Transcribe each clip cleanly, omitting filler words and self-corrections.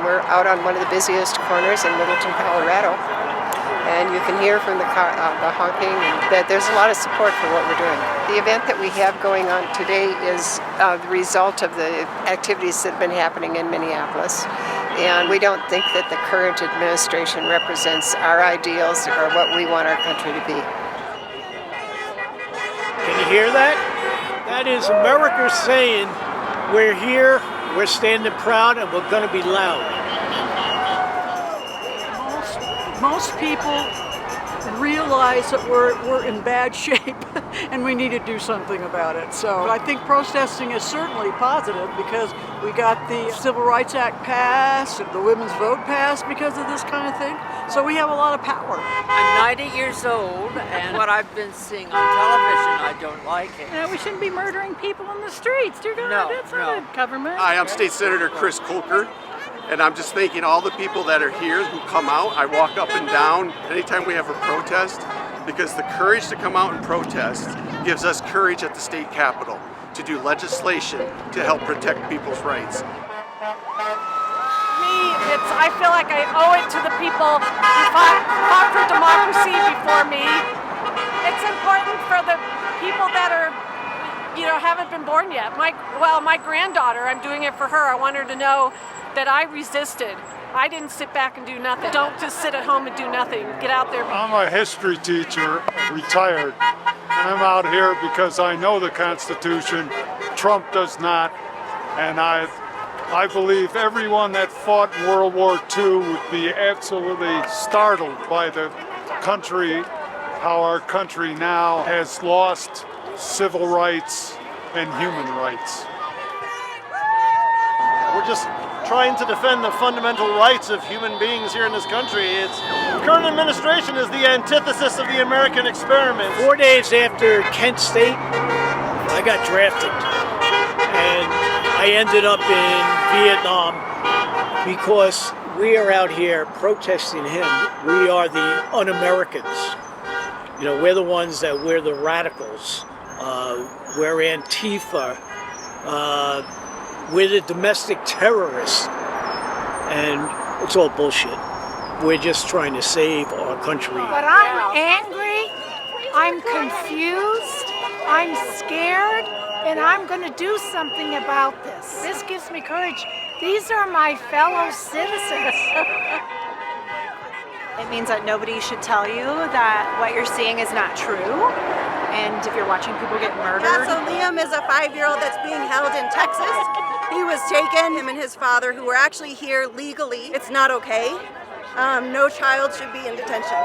We're out on one of the busiest corners in Littleton, Colorado, and you can hear from the honking that there's a lot of support for what we're doing. The event that we have going on today is the result of the activities that have been happening in Minneapolis, and we don't think that the current administration represents our ideals or what we want our country to be. Can you hear that? That is America saying, we're here, we're standing proud, and we're going to be loud. Most people realize that we're in bad shape and we need to do something about it. So I think protesting is certainly positive because we got the Civil Rights Act passed and the women's vote passed because of this kind of thing. So we have a lot of power. I'm 90 years old, and what I've been seeing on television, I don't like it. We shouldn't be murdering people in the streets. Dear God, that's not a government. Hi, I'm State Senator Chris Kolker. And I'm just thanking all the people that are here who come out. I walk up and down anytime we have a protest because the courage to come out and protest gives us courage at the state capitol to do legislation to help protect people's rights. I feel like I owe it to the people who fought for democracy before me. It's important for the people that are, haven't been born yet. My granddaughter, I'm doing it for her. I want her to know that I resisted. I didn't sit back and do nothing. Don't just sit at home and do nothing. Get out there. I'm a history teacher, retired. I'm out here because I know the Constitution. Trump does not. And I believe everyone that fought in World War II would be absolutely startled by the country, how our country now has lost civil rights and human rights. We're just trying to defend the fundamental rights of human beings here in this country. The current administration is the antithesis of the American experiment. 4 days after Kent State, I got drafted. And I ended up in Vietnam because we are out here protesting him. We are the un-Americans. We're the ones we're the radicals. We're Antifa. We're the domestic terrorists, and it's all bullshit. We're just trying to save our country. But I'm angry, I'm confused, I'm scared, and I'm going to do something about this. This gives me courage. These are my fellow citizens. It means that nobody should tell you that what you're seeing is not true. And if you're watching people get murdered. Yeah, so Liam is a 5-year-old that's being held in Texas. He was taken, him and his father, who were actually here legally. It's not okay. No child should be in detention.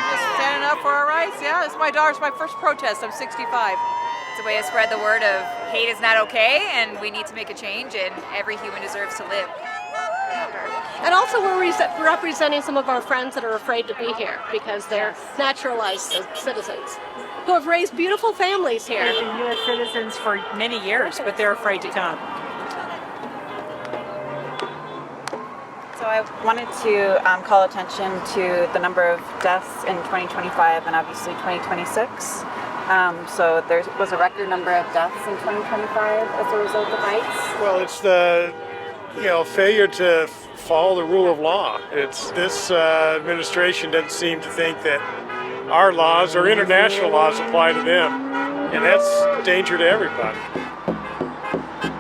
Just standing up for our rights. Yeah, it's my first protest. I'm 65. It's a way to spread the word of hate is not okay, and we need to make a change, and every human deserves to live. And also we're representing some of our friends that are afraid to be here because they're naturalized citizens who have raised beautiful families here. They've been U.S. citizens for many years, but they're afraid to come. So I wanted to call attention to the number of deaths in 2025 and obviously 2026. So there was a record number of deaths in 2025 as a result of ICE. Well, it's the failure to follow the rule of law. This administration doesn't seem to think that our laws or international laws apply to them, and that's a danger to everybody.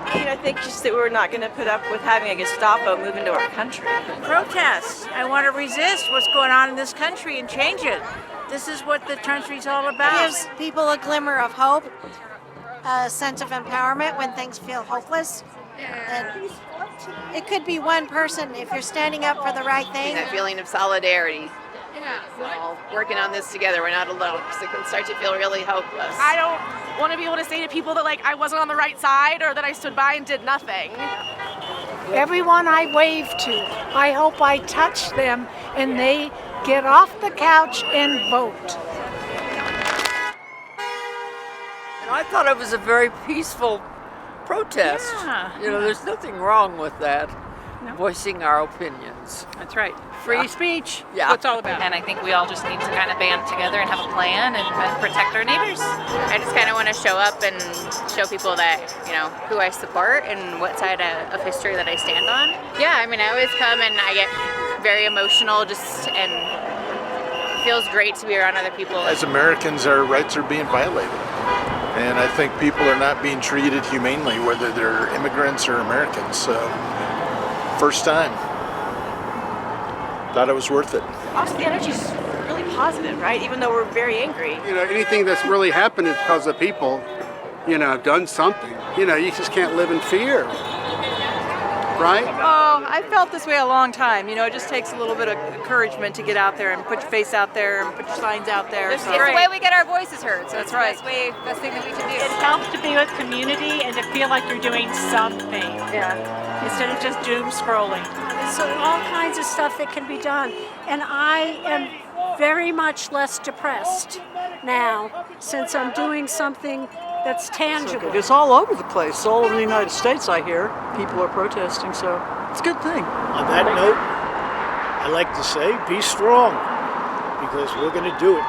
I think just that we're not going to put up with having a Gestapo move into our country. Protest. I want to resist what's going on in this country and change it. This is what the country's all about. It gives people a glimmer of hope, a sense of empowerment when things feel hopeless. And it could be one person if you're standing up for the right thing. That feeling of solidarity. We're all working on this together. We're not alone. So it can start to feel really hopeless. I don't want to be able to say to people that I wasn't on the right side or that I stood by and did nothing. Everyone I wave to, I hope I touch them and they get off the couch and vote. And I thought it was a very peaceful protest. Yeah. There's nothing wrong with that. voicing our opinions. That's right. Free speech. Yeah. That's what it's all about. And I think we all just need to kind of band together and have a plan and protect our neighbors. I just kind of want to show up and show people that, you know, who I support and what side of history that I stand on. Yeah, I mean, I always come and I get very emotional and it feels great to be around other people. As Americans, our rights are being violated. And I think people are not being treated humanely, whether they're immigrants or Americans. So, first time. Thought it was worth it. Also, the energy's really positive, right? Even though we're very angry. You know, anything that's really happened is because the people, you know, have done something. You know, you just can't live in fear, right? Oh, I felt this way a long time. You know, it just takes a little bit of encouragement to get out there and put your face out there and put your signs out there. It's the way we get our voices heard. So That's it's right. the best thing that we can do. It helps to be with community and to feel like you're doing something. Yeah. Instead of just doom scrolling. So all kinds of stuff that can be done. And I am very much less depressed now since I'm doing something that's tangible. It's all over the place. All over the United States, I hear. People are protesting, so it's a good thing. On that note, I like to say, be strong, because we're going to do it.